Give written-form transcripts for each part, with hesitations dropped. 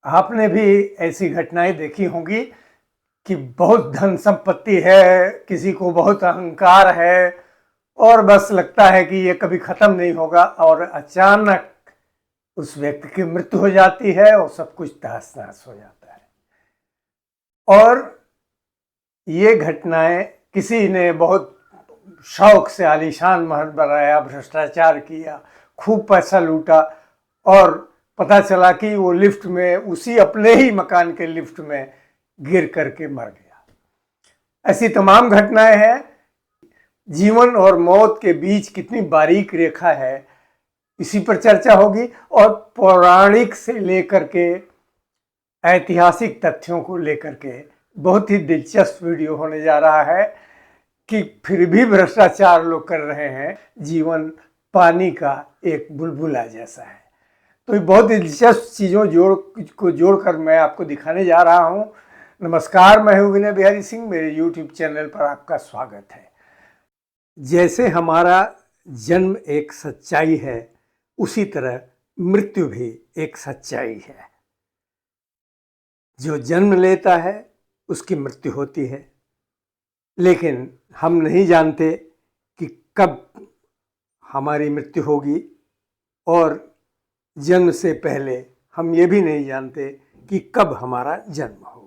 आपने भी ऐसी घटनाएं देखी होंगी कि बहुत धन संपत्ति है, किसी को बहुत अहंकार है और बस लगता है कि ये कभी खत्म नहीं होगा और अचानक उस व्यक्ति की मृत्यु हो जाती है और सब कुछ तहस नहस हो जाता है। और ये घटनाएं किसी ने बहुत शौक से आलीशान महल बनाया, भ्रष्टाचार किया, खूब पैसा लूटा और पता चला कि वो लिफ्ट में, उसी अपने ही मकान के लिफ्ट में गिर करके मर गया। ऐसी तमाम घटनाएं हैं। जीवन और मौत के बीच कितनी बारीक रेखा है, इसी पर चर्चा होगी और पौराणिक से लेकर के ऐतिहासिक तथ्यों को लेकर के बहुत ही दिलचस्प वीडियो होने जा रहा है कि फिर भी भ्रष्टाचार लोग कर रहे हैं। जीवन पानी का एक बुलबुला जैसा है। तो ये बहुत दिलचस्प चीज़ों को जोड़कर मैं आपको दिखाने जा रहा हूं। नमस्कार, मैं हूं विनय बिहारी सिंह। मेरे YouTube चैनल पर आपका स्वागत है। जैसे हमारा जन्म एक सच्चाई है, उसी तरह मृत्यु भी एक सच्चाई है। जो जन्म लेता है उसकी मृत्यु होती है, लेकिन हम नहीं जानते कि कब हमारी मृत्यु होगी और जन्म से पहले हम ये भी नहीं जानते कि कब हमारा जन्म होगा।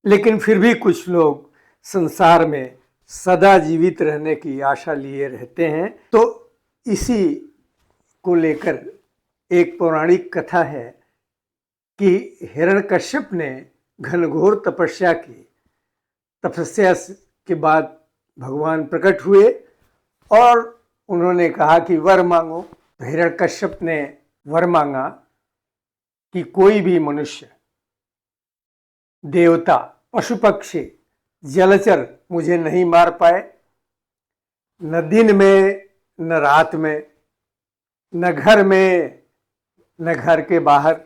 लेकिन फिर भी कुछ लोग संसार में सदा जीवित रहने की आशा लिए रहते हैं। तो इसी को लेकर एक पौराणिक कथा है कि हिरण्यकश्यप ने घनघोर तपस्या की। तपस्या के बाद भगवान प्रकट हुए और उन्होंने कहा कि वर मांगो। तो हिरण्यकश्यप ने वर मांगा कि कोई भी मनुष्य, देवता, पशु पक्षी, जलचर मुझे नहीं मार पाए, न दिन में न रात में, न घर में न घर के बाहर,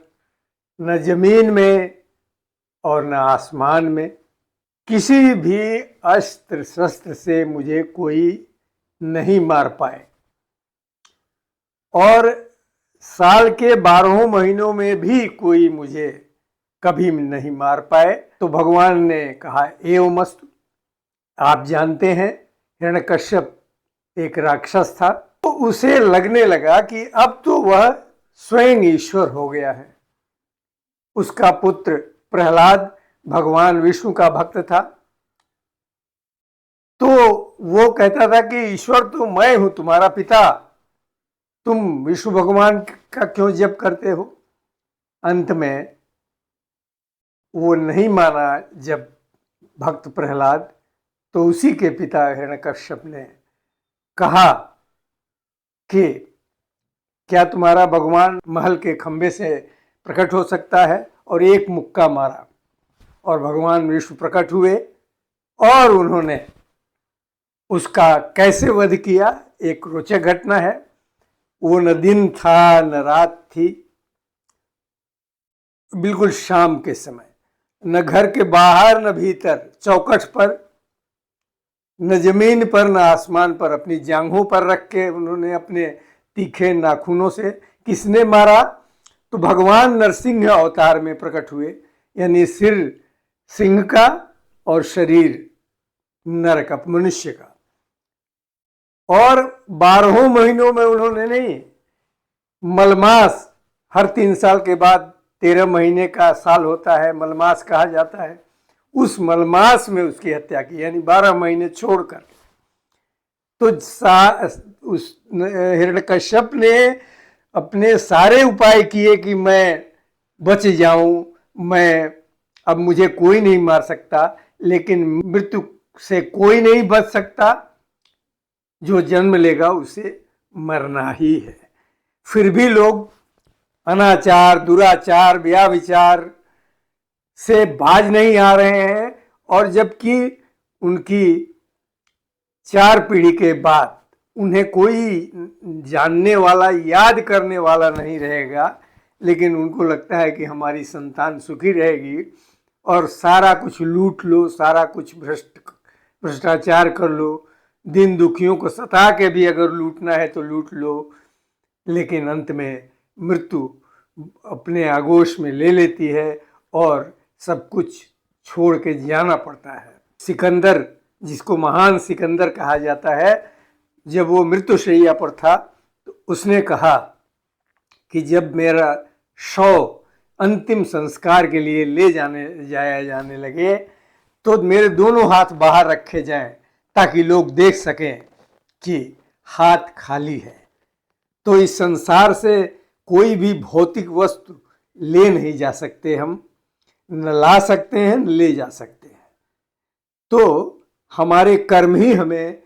न जमीन में और न आसमान में। किसी भी अस्त्र शस्त्र से मुझे कोई नहीं मार पाए और साल के 12 महीनों में भी कोई मुझे कभी नहीं मार पाए। तो भगवान ने कहा एवमस्तु। आप जानते हैं हिरण्यकश्यप एक राक्षस था, तो उसे लगने लगा कि अब तो वह स्वयं ईश्वर हो गया है। उसका पुत्र प्रहलाद भगवान विष्णु का भक्त था, तो वो कहता था कि ईश्वर तो मैं हूं, तुम्हारा पिता, तुम विष्णु भगवान का क्यों जप करते हो। अंत में वो नहीं माना जब भक्त प्रहलाद, तो उसी के पिता हिरण्यकश्यप ने कहा कि क्या तुम्हारा भगवान महल के खंबे से प्रकट हो सकता है, और एक मुक्का मारा और भगवान विष्णु प्रकट हुए और उन्होंने उसका कैसे वध किया एक रोचक घटना है। वो न दिन था न रात थी, बिल्कुल शाम के समय, न घर के बाहर न भीतर, चौखट पर, न जमीन पर न आसमान पर, अपनी जांघों पर रख के उन्होंने अपने तीखे नाखूनों से किसने मारा। तो भगवान नरसिंह अवतार में प्रकट हुए, यानी सिर सिंह का और शरीर नर का, मनुष्य का। और 12 महीनों में उन्होंने नहीं, मलमास, हर 3 साल के बाद 13 महीने का साल होता है, मलमास कहा जाता है, उस मलमास में उसकी हत्या की, यानी 12 महीने छोड़कर। तो उस हिरण्यकश्यप ने अपने सारे उपाय किए कि मैं बच जाऊं, मैं अब मुझे कोई नहीं मार सकता, लेकिन मृत्यु से कोई नहीं बच सकता, जो जन्म लेगा उसे मरना ही है। फिर भी लोग अनाचार, दुराचार, व्याभिचार से बाज नहीं आ रहे हैं, और जबकि उनकी 4 पीढ़ी के बाद उन्हें कोई जानने वाला, याद करने वाला नहीं रहेगा, लेकिन उनको लगता है कि हमारी संतान सुखी रहेगी और सारा कुछ लूट लो, सारा कुछ भ्रष्टाचार कर लो, दिन दुखियों को सता के भी अगर लूटना है तो लूट लो, लेकिन अंत में मृत्यु अपने आगोश में ले लेती है और सब कुछ छोड़ के जाना पड़ता है। सिकंदर, जिसको महान सिकंदर कहा जाता है, जब वो मृत्युशैया पर था तो उसने कहा कि जब मेरा शव अंतिम संस्कार के लिए ले जाने लगे तो मेरे दोनों हाथ बाहर रखे जाएं ताकि लोग देख सकें कि हाथ खाली है। तो इस संसार से कोई भी भौतिक वस्तु ले नहीं जा सकते, हम न ला सकते हैं न ले जा सकते हैं। तो हमारे कर्म ही हमें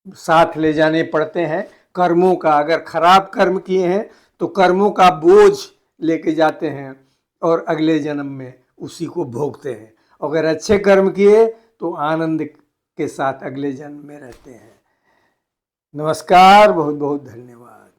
साथ ले जाने पड़ते हैं। कर्मों का, अगर खराब कर्म किए हैं तो कर्मों का बोझ लेके जाते हैं और अगले जन्म में उसी को भोगते हैं। अगर अच्छे कर्म किए तो आनंद के साथ अगले जन्म में रहते हैं। नमस्कार, बहुत बहुत धन्यवाद।